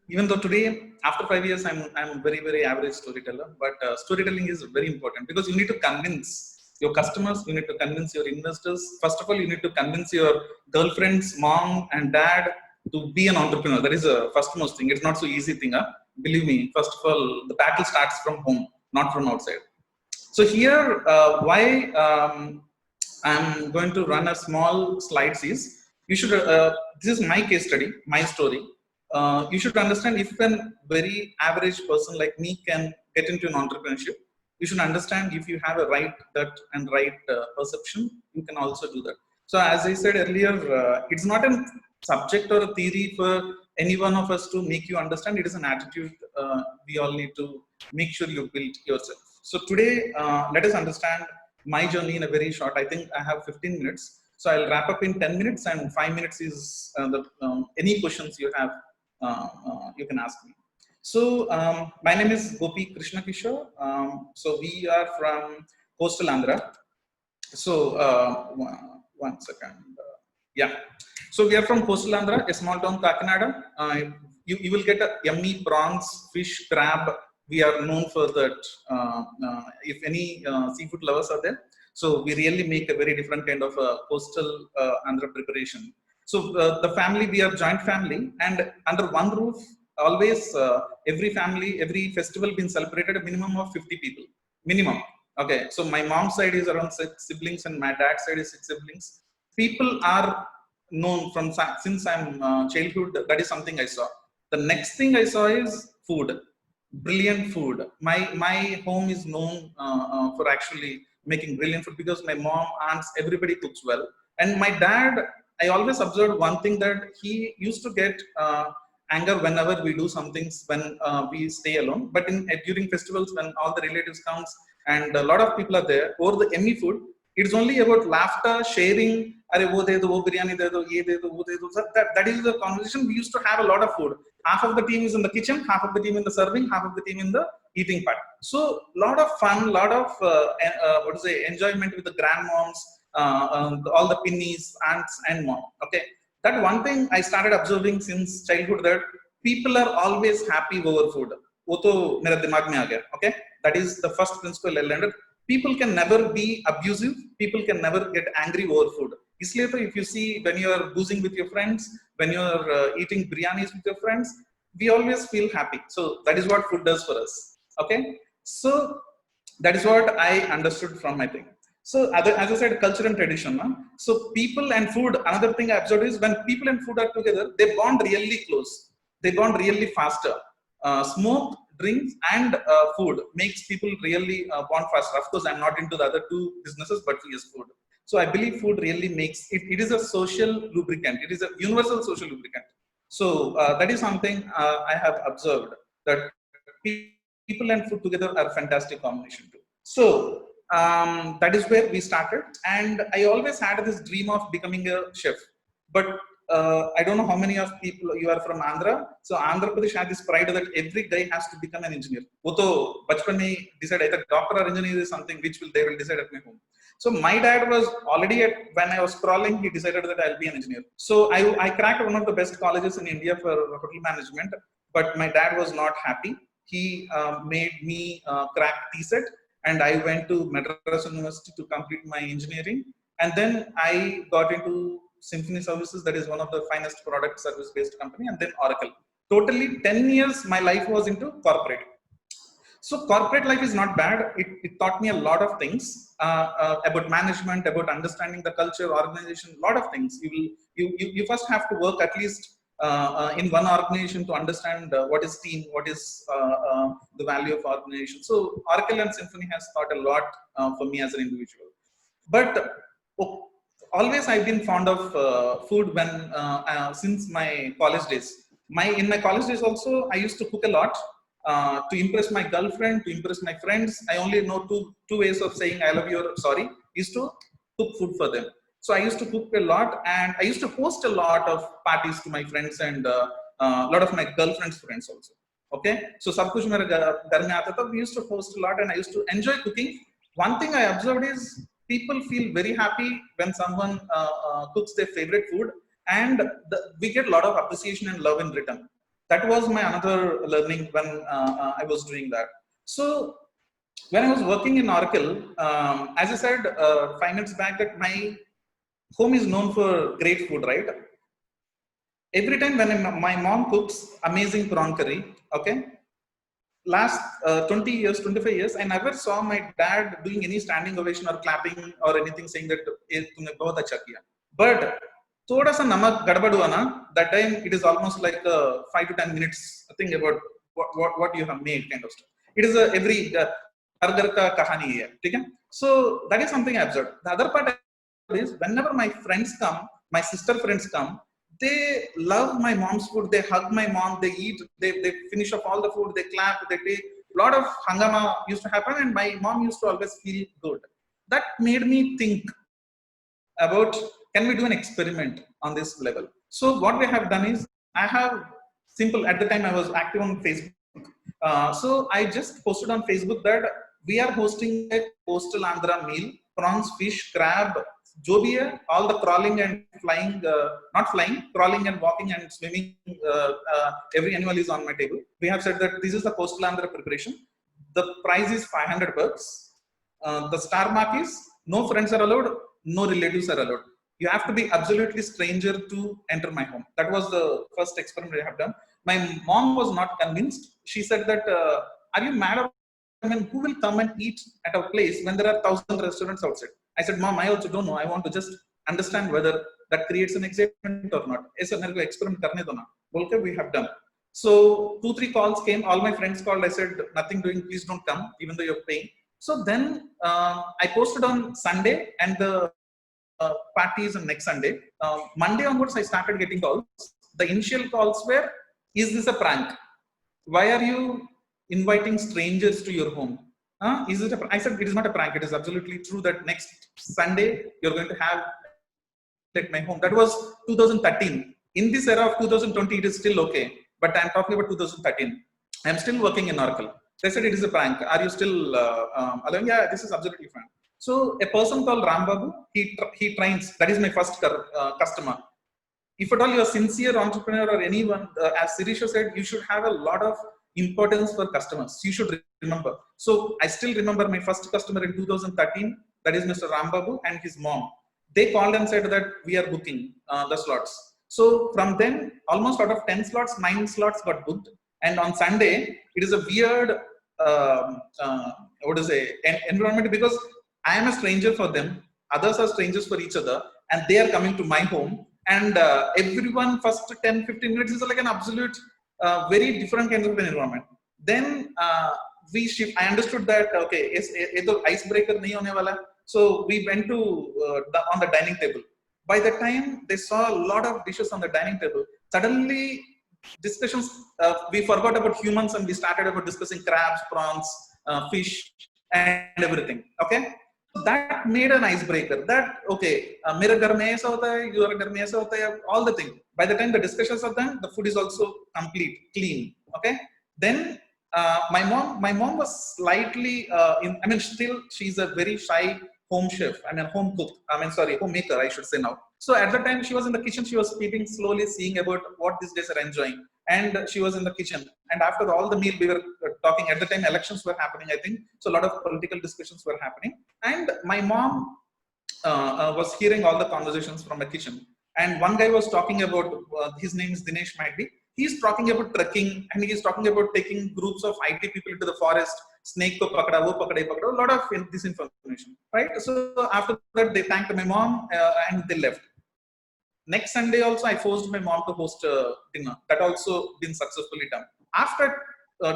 S7: Even though today, after 5 years, I'm very, very average storyteller, but storytelling is very important because you need to convince your customers, you need to convince your investors. First of all, you need to convince your girlfriend's mom and dad to be an entrepreneur. That is the first most thing. It's not so easy thing. Believe me, first of all, the battle starts from home, not from outside. So here, why I'm going to run a small slides is, you should, this is my case study, my story. You should understand, if a very average person like me can get into an entrepreneurship, you should understand if you have a right gut and right perception, you can also do that. So as I said earlier, it's not a subject or a theory for any one of us to make you understand. It is an attitude we all need to make sure you build yourself. So today, let us understand my journey in a very short. I think I have 15 minutes. So I'll wrap up in 10 minutes, and 5 minutes is any questions you have, you can ask me. So my name is Gopi Krishna Kishore. So we are from coastal Andhra. So one second. Yeah. So we are from coastal Andhra, a small town, Kakinada. You will get a yummy prawns, fish, crab. We are known for that. If any seafood lovers are there, so we really make a very different kind of coastal Andhra preparation. So the family, we are joint family, and under one roof, always every family, every festival being celebrated, a minimum of 50 people, minimum. Okay, so my mom's side is around 6 siblings, and my dad's side is 6 siblings. People are known from since I'm childhood. That is something I saw. The next thing I saw is food. Brilliant food. My home is known for actually making brilliant food, because my mom, aunts, everybody cooks well. And my dad, I always observed one thing, that he used to get anger whenever we do some things when we stay alone. But during festivals, when all the relatives comes and a lot of people are there, or the yummy food, it's only about laughter, sharing. That is the conversation. We used to have a lot of food. Half of the team is in the kitchen, half of the team in the serving, half of the team in the eating part. So lot of fun, lot of enjoyment with the grandmoms, all the pinnies, aunts and mom. Okay, that one thing I started observing since childhood, that people are always happy over food. Okay, that is the first principle I learned. People can never be abusive. People can never get angry over food. If you see, when you are boozing with your friends, when you are eating biryanis with your friends, we always feel happy. So that is what food does for us. Okay, so that is what I understood from my thing. So as I said, culture and tradition. So people and food, another thing I observed is, when people and food are together, they bond really close. They bond really faster. Smoke, drinks, and food makes people really bond faster. Of course, I'm not into the other two businesses, but yes, food. So I believe food really makes it. It is a social lubricant. It is a universal social lubricant. So that is something I have observed, that people and food together are a fantastic combination too. So that is where we started, and I always had this dream of becoming a chef. But I don't know how many of people you are from Andhra. So Andhra Pradesh has this pride that every guy has to become an engineer. Wo bachpan mein decide either doctor or engineer is something which they will decide at my home. So my dad was already when I was crawling, he decided that I'll be an engineer. So I cracked one of the best colleges in India for hotel management, but my dad was not happy. He made me crack TSET, and I went to Madras University to complete my engineering. And then I got into Symphony Services, that is one of the finest product service based company, and then Oracle. Totally 10 years my life was into corporate. So corporate life is not bad. It taught me a lot of things about management, about understanding the culture, organization, a lot of things. You first have to work at least in one organization to understand what is team, what is the value of organization. So Oracle and Symphony has taught a lot for me as an individual. But always I've been fond of food when since my college days. In my college days also, I used to cook a lot. To impress my girlfriend, to impress my friends. I only know two ways of saying I love you or sorry, is to cook food for them. So I used to cook a lot, and I used to host a lot of parties to my friends and a lot of my girlfriend's friends also. Okay, so sab kuch mere ghar mein aata tha. We used to host a lot, and I used to enjoy cooking. One thing I observed is people feel very happy when someone cooks their favorite food, and we get a lot of appreciation and love in return. That was my another learning when I was doing that. So when I was working in Oracle, as I said 5 minutes back, that my home is known for great food, right? Every time when my mom cooks amazing prawn curry, okay, last 20 years, 25 years, I never saw my dad doing any standing ovation or clapping or anything saying that tumne bahut acha kiya. But thoda sa namak gadbad hua na, that time it is almost like 5 to 10 minutes thing about what you have made kind of stuff. It is every ghar ka kahani hai, theek hai? So that is something I observed. The other part is whenever my friends come, my sister friends come, they love my mom's food. They hug my mom, they eat, they finish off all the food, they clap, they take. A lot of hangama used to happen, and my mom used to always feel good. That made me think about, can we do an experiment on this level? So what we have done is, I have simple, at the time I was active on Facebook. So I just posted on Facebook that we are hosting a coastal Andhra meal, prawns, fish, crab, jo bhi hai, all the crawling and flying, not flying, crawling and walking and swimming, every animal is on my table. We have said that this is the coastal Andhra preparation. The price is $500. The star mark is no friends are allowed, no relatives are allowed. You have to be absolutely stranger to enter my home. That was the first experiment I have done. My mom was not convinced. She said that, are you mad? I mean, who will come and eat at a place when there are 1,000 restaurants outside? I said, Mom, I also don't know. I want to just understand whether that creates an excitement or not. Aisa mere ko experiment karne do na. Bolke we have done. So 2-3 calls came. All my friends called. I said, nothing doing. Please don't come, even though you're paying. So then I posted on Sunday, and the parties on next Sunday. Monday onwards, I started getting calls. The initial calls were, is this a prank? Why are you inviting strangers to your home? Is it I said, it is not a prank. It is absolutely true that next Sunday you're going to have at my home. That was 2013. In this era of 2020, it is still okay. But I'm talking about 2013. I'm still working in Oracle. They said, it is a prank. Are you still allowing? Yeah, this is absolutely fine. So a person called Rambabu, he trains. That is my first customer. If at all you are sincere entrepreneur or anyone, as Sirisha said, you should have a lot of importance for customers. You should remember. So I still remember my first customer in 2013. That is Mr. Rambabu and his mom. They called and said that we are booking the slots. So from then, almost out of 10 slots, 9 slots got booked. And on Sunday, it is a weird, environment, because I am a stranger for them. Others are strangers for each other, and they are coming to my home. And everyone first 10-15 minutes is like an absolute very different kind of an environment. Then we shift. I understood that okay, icebreaker nahi hone wala. So we went to on the dining table. By the time they saw a lot of dishes on the dining table, suddenly discussions, we forgot about humans and we started about discussing crabs, prawns, fish, and everything. Okay. That made an icebreaker. That okay, मेरे घर में ऐसा होता है, your घर में ऐसा होता है, all the thing. By the time the discussions are done, the food is also complete, clean. Okay. Then my mom was slightly, still she's a very shy home chef, home cook, homemaker, I should say now. So at the time she was in the kitchen, she was peeping slowly, seeing about what these days are enjoying. And she was in the kitchen. And after all the meal, we were talking. At the time, elections were happening, I think. So a lot of political discussions were happening. And my mom was hearing all the conversations from the kitchen. And one guy was talking about, his name is Dinesh might be. He's talking about trekking, and he's talking about taking groups of IT people into the forest, snake ko pakada, wo pakade, a lot of this information, right? So after that, they thanked my mom and they left. Next Sunday also, I forced my mom to host a dinner. That also been successfully done. After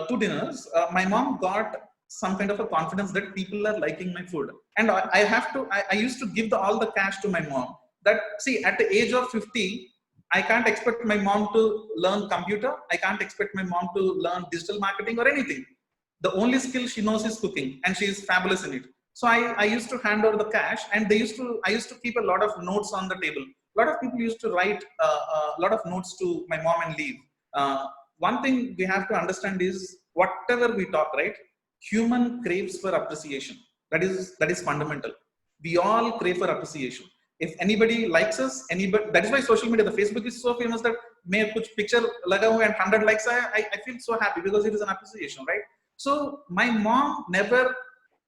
S7: 2 dinners, my mom got some kind of a confidence that people are liking my food. And I used to give all the cash to my mom. That, see, at the age of 50, I can't expect my mom to learn computer. I can't expect my mom to learn digital marketing or anything. The only skill she knows is cooking, and she is fabulous in it. So I used to hand over the cash, and I used to keep a lot of notes on the table. A lot of people used to write a lot of notes to my mom and leave. One thing we have to understand is, whatever we talk, right? Human craves for appreciation. That is fundamental. We all crave for appreciation. If anybody likes us, that is why social media, the Facebook is so famous that may kuch picture laga hu and 100 likes, I feel so happy because it is an appreciation, right? So my mom never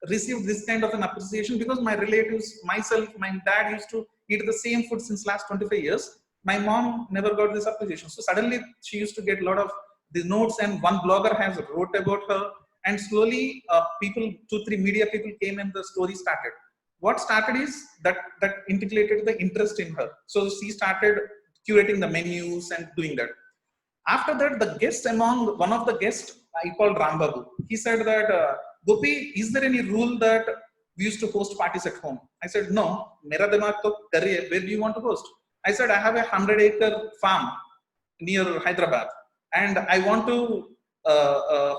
S7: received this kind of an appreciation because my relatives, myself, my dad used to eat the same food since last 25 years. My mom never got this appreciation. So suddenly she used to get a lot of the notes, and one blogger has wrote about her, and slowly people, 2-3 media people came and the story started. What started is that integrated the interest in her. So she started curating the menus and doing that. After that, one of the guests, I called Rambabu. He said that, Gopi, is there any rule that we used to host parties at home? I said, no. Mera dimag to kar rahi hai. Where do you want to host? I said, I have a 100-acre farm near Hyderabad, and I want to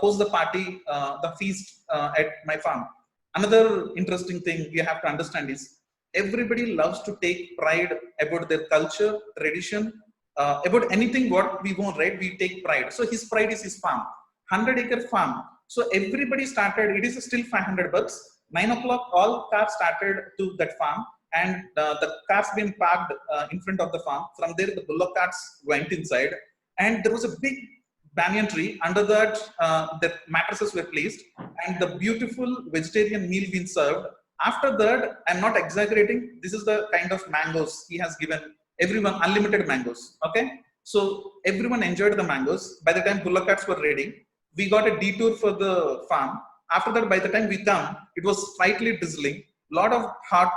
S7: host the party, the feast at my farm. Another interesting thing we have to understand is, everybody loves to take pride about their culture, tradition, about anything what we want, right? We take pride. So his pride is his farm, 100-acre farm. So everybody started, it is still $500. 9 o'clock, all cars started to that farm, and the cars been parked in front of the farm. From there, the bullock carts went inside, and there was a big banyan tree. Under that, the mattresses were placed, and the beautiful vegetarian meal being served. After that, I'm not exaggerating, this is the kind of mangoes he has given everyone, unlimited mangoes. Okay, so everyone enjoyed the mangoes. By the time bullock carts were ready, we got a detour for the farm. After that, by the time we come, it was slightly drizzling. Lot of hot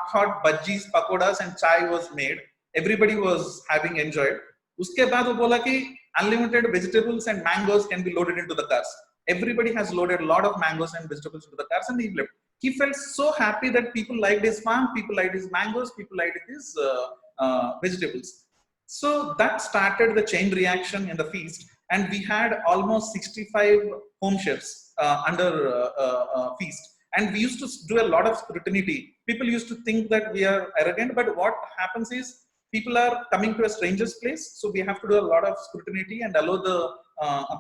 S7: bhajis, pakodas, and chai was made. Everybody was having enjoyed. Uske baad wo bola ki unlimited vegetables and mangoes can be loaded into the cars. Everybody has loaded a lot of mangoes and vegetables into the cars, and he left. He felt so happy that people liked his farm, people liked his mangoes, people liked his vegetables. So that started the chain reaction in the feast, and we had almost 65 home chefs under feast. And we used to do a lot of scrutiny. People used to think that we are arrogant, but what happens is, people are coming to a stranger's place, so we have to do a lot of scrutiny and allow the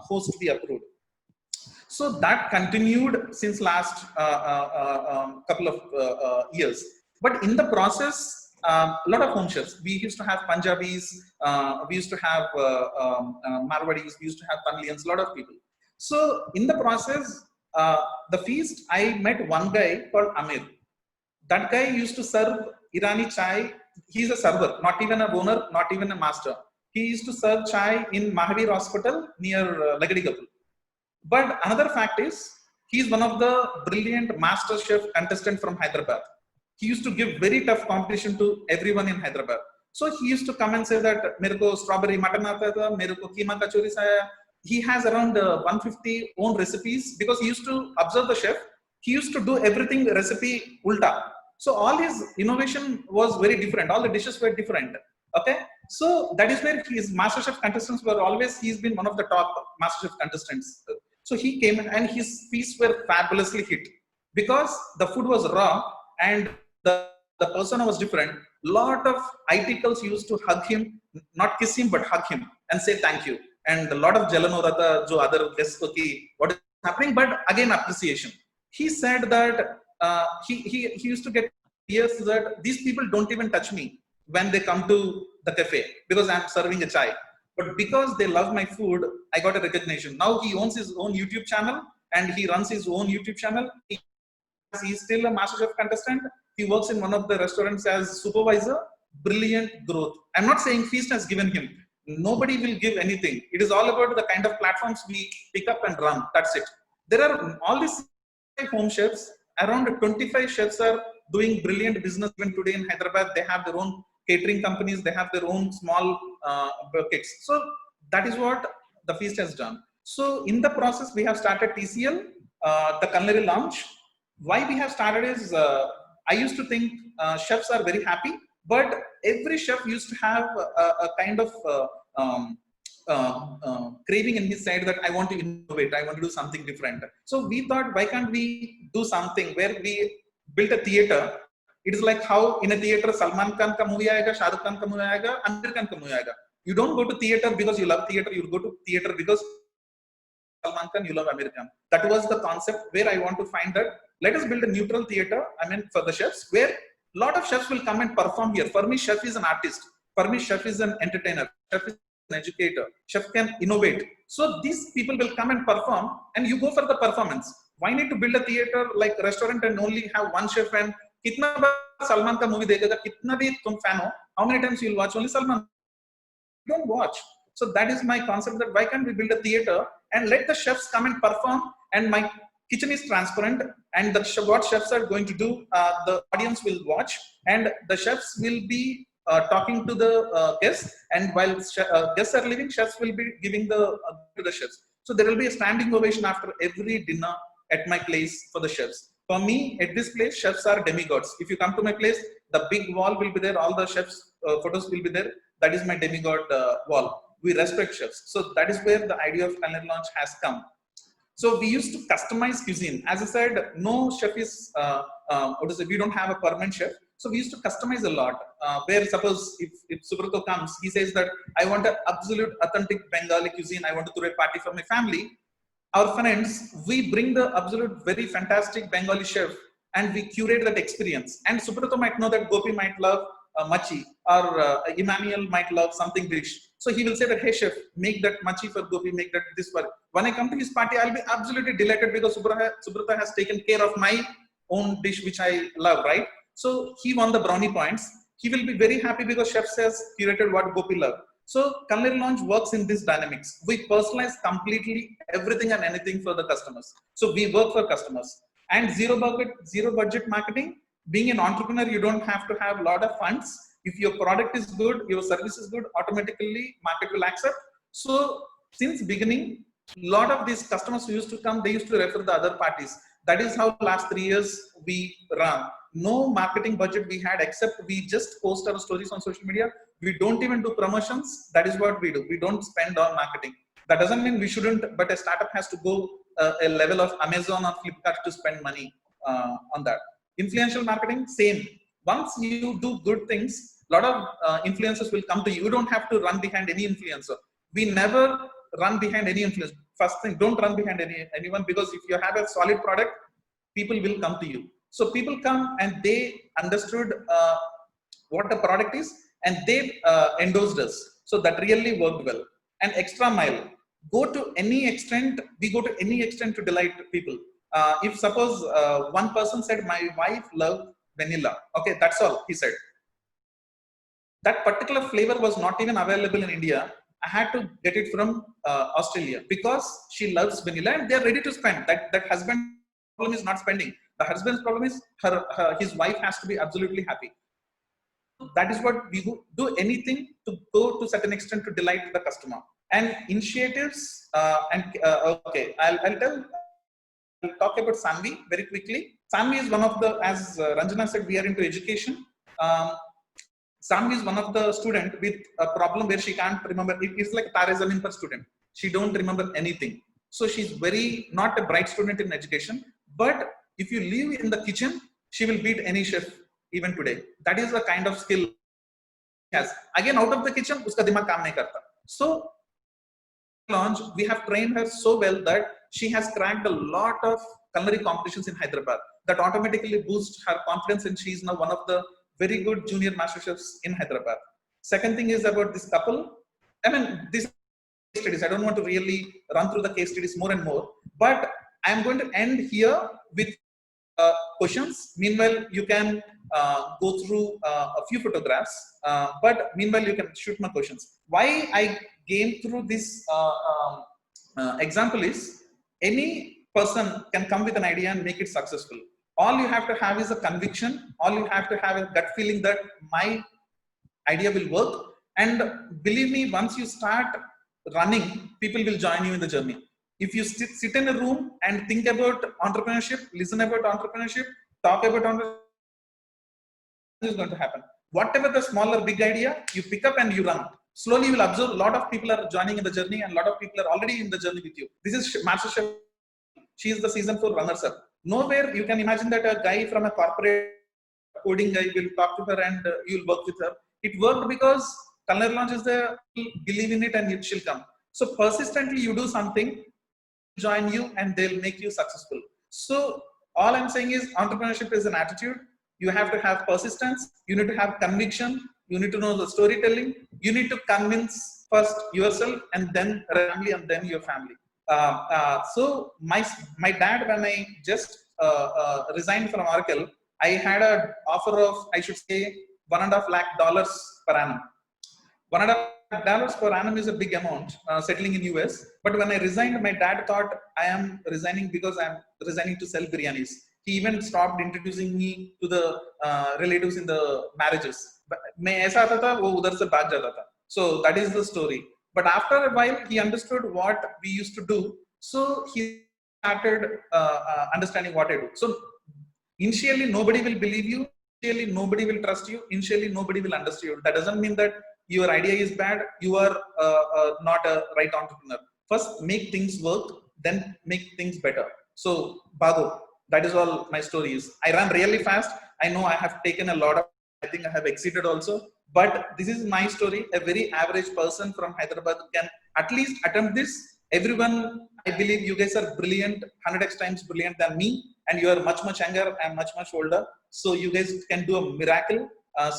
S7: host to be approved. So that continued since last couple of years. But in the process, a lot of home chefs, we used to have Punjabis, we used to have Marwadis, we used to have Tamilians, a lot of people. So in the process, the feast, I met one guy called Amir. That guy used to serve Irani chai. He's a server, not even a owner, not even a master. He used to serve chai in Mahavir Hospital near Lagadigapur. But another fact is, he's one of the brilliant master chef contestant from Hyderabad. He used to give very tough competition to everyone in Hyderabad. So he used to come and say that, "Mere ko strawberry mutton aata tha, mere ko keema kachori saya." He has around 150 own recipes, because he used to observe the chef. He used to do everything recipe ulta. So all his innovation was very different. All the dishes were different. Okay. So that is where his MasterChef contestants were always, he's been one of the top MasterChef contestants. So he came in, and his feasts were fabulously hit, because the food was raw and the persona was different. Lot of ITicals used to hug him, not kiss him, but hug him and say thank you. And a lot of Jalano Rata, jo other guests, what is happening, but again, appreciation. He said that he used to get years that these people don't even touch me when they come to the cafe because I'm serving a chai. But because they love my food, I got a recognition. Now he owns his own YouTube channel and he runs his own YouTube channel. He's still a MasterChef contestant. He works in one of the restaurants as supervisor. Brilliant growth. I'm not saying Feast has given him. Nobody will give anything. It is all about the kind of platforms we pick up and run. That's it. There are all these home chefs. Around 25 chefs are doing brilliant business even today in Hyderabad. They have their own catering companies. They have their own small buckets. So that is what the Feast has done. So in the process, we have started TCL, the Culinary Lounge. Why we have started is, I used to think chefs are very happy, but every chef used to have a kind of craving in his side that I want to innovate, I want to do something different. So we thought, why can't we do something where we built a theater? It is like how in a theater, Salman Khan ka movie aayega, Shah Rukh Khan ka movie aayega, Amir Khan ka movie aayega. You don't go to theater because you love theater, you go to theater because Salman Khan, you love Amir Khan. That was the concept where I want to find that. Let us build a neutral theater, I mean, for the chefs, where a lot of chefs will come and perform here. For me, chef is an artist. For me, chef is an entertainer. Chef is an educator. Chef can innovate. So these people will come and perform, and you go for the performance. Why need to build a theater like a restaurant and only have one chef and kitna bar Salman ka movie dekhega, kitna bhi tum fan ho, how many times you will watch only Salman? You don't watch. So that is my concept, that why can't we build a theater and let the chefs come and perform, and my kitchen is transparent, and what chefs are going to do, the audience will watch, and the chefs will be talking to the guests, and while guests are leaving, chefs will be giving to the chefs. So there will be a standing ovation after every dinner at my place for the chefs. For me, at this place, chefs are demigods. If you come to my place, the big wall will be there, all the chefs' photos will be there. That is my demigod wall. We respect chefs. So that is where the idea of Culinary Launch has come. So we used to customize cuisine. As I said, no chef is, we don't have a permanent chef. So we used to customize a lot. Where suppose if Subrato comes, he says that I want an absolute authentic Bengali cuisine. I want to throw a party for my family. Our friends, we bring the absolute very fantastic Bengali chef and we curate that experience. And Subrato might know that Gopi might love machi, or Emmanuel might love something dish. So he will say that, hey chef, make that machi for Gopi, make that this for. When I come to his party, I'll be absolutely delighted because Subrata has taken care of my own dish, which I love, right? So he won the brownie points. He will be very happy because chef has curated what Gopi loves. So Culinary Launch works in this dynamics. We personalize completely everything and anything for the customers. So we work for customers. And zero budget marketing. Being an entrepreneur, you don't have to have a lot of funds. If your product is good, your service is good, automatically market will accept. So since beginning, a lot of these customers who used to come, they used to refer the other parties. That is how last 3 years we run. No marketing budget we had, except we just post our stories on social media. We don't even do promotions. That is what we do. We don't spend on marketing. That doesn't mean we shouldn't, but a startup has to go a level of Amazon or Flipkart to spend money on that. Influential marketing, same. Once you do good things, a lot of influencers will come to you. You don't have to run behind any influencer. We never run behind any influencer. First thing, don't run behind anyone, because if you have a solid product, people will come to you. So people come and they understood what the product is and they endorsed us. So that really worked well. And extra mile, go to any extent, we go to any extent to delight people. If suppose one person said, my wife loves vanilla. Okay, that's all he said. That particular flavor was not even available in India. I had to get it from Australia because she loves vanilla and they're ready to spend. That husband's problem is not spending. The husband's problem is his wife has to be absolutely happy. That is what we do anything to go to certain extent to delight the customer. And initiatives, okay, I'll talk about Sanvi very quickly. Sanvi is one of the, as Ranjana said, we are into education. Sanvi is one of the student with a problem where she can't remember. It's like Tare Zameen per student. She don't remember anything. So she's very, not a bright student in education, but if you live in the kitchen, she will beat any chef even today. That is the kind of skill she has. Again, out of the kitchen, uska dimag kaam nahi karta. So launch, we have trained her so well that she has cracked a lot of culinary competitions in Hyderabad. That automatically boosts her confidence, and she is now one of the very good junior master chefs in Hyderabad. Second thing is about this couple. I mean, these case studies. I don't want to really run through the case studies more and more, but I am going to end here with questions. Meanwhile, you can go through a few photographs, but meanwhile, you can shoot my questions. Why I came through this example is any person can come with an idea and make it successful. All you have to have is a conviction. All you have to have a gut feeling that my idea will work. And believe me, once you start running, people will join you in the journey. If you sit in a room and think about entrepreneurship, listen about entrepreneurship, talk about entrepreneurship, is going to happen. Whatever the small or big idea, you pick up and you run. Slowly, you will observe a lot of people are joining in the journey, and a lot of people are already in the journey with you. This is Master Chef. She is the season 4 runners-up. Nowhere you can imagine that a guy from a corporate coding guy will talk to her and you'll work with her. It worked because Culinary Launch is there, believe in it and it shall come. So persistently you do something, join you and they'll make you successful. So all I'm saying is entrepreneurship is an attitude. You have to have persistence. You need to have conviction. You need to know the storytelling. You need to convince first yourself and then family and then your family. So my dad, when I just resigned from Oracle, I had an offer of, I should say, $1.5 lakh per annum. $1.5 per annum is a big amount settling in US. But when I resigned, my dad thought I am resigning because I am resigning to sell biryanis. He even stopped introducing me to the relatives in the marriages. So that is the story. But after a while, he understood what we used to do. So he started understanding what I do. So initially, nobody will believe you. Initially, nobody will trust you. Initially, nobody will understand you. That doesn't mean that your idea is bad. You are not a right entrepreneur. First, make things work. Then make things better. So, Bago, that is all my story is. I ran really fast. I know I have taken a lot of, I think I have exceeded also. But this is my story. A very average person from Hyderabad can at least attempt this. Everyone, I believe you guys are brilliant, 100x times brilliant than me. And you are much younger and much older. So you guys can do a miracle.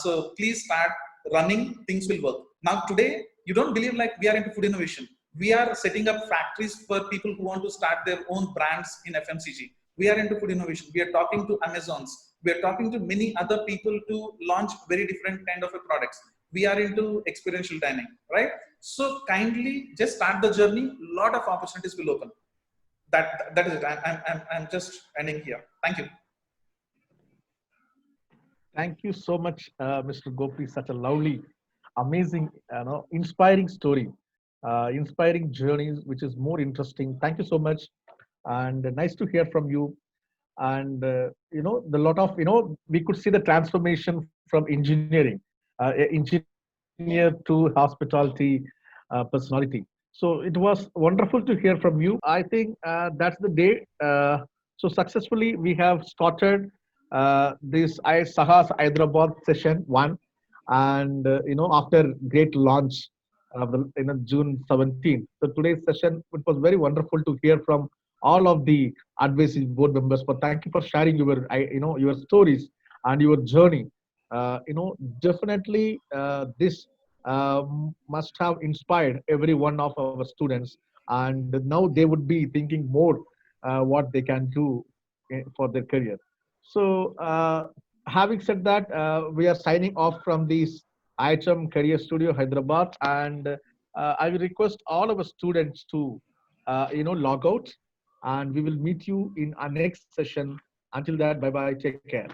S7: So please start running. Things will work. Now today, you don't believe like we are into food innovation. We are setting up factories for people who want to start their own brands in FMCG. We are into food innovation. We are talking to Amazons. We are talking to many other people to launch very different kind of a products. We are into experiential dining, right? So kindly just start the journey. A lot of opportunities will open. That is it. I'm just ending here. Thank you.
S1: Thank you so much, Mr. Gopi. Such a lovely, amazing, inspiring story, inspiring journeys, which is more interesting. Thank you so much, and nice to hear from you. And the lot of we could see the transformation from engineering, engineer to hospitality personality. So it was wonderful to hear from you. I think that's the day. So successfully we have started this Sahas Hyderabad session 1, and after great launch of the June 17th. So today's session, it was very wonderful to hear from all of the advisory board members. But thank you for sharing your stories and your journey. Definitely this must have inspired every one of our students, and now they would be thinking more what they can do for their career. So having said that, we are signing off from this IHM Career Studio Hyderabad, and I will request all our students to log out, and we will meet you in our next session. Until that, bye bye, take care.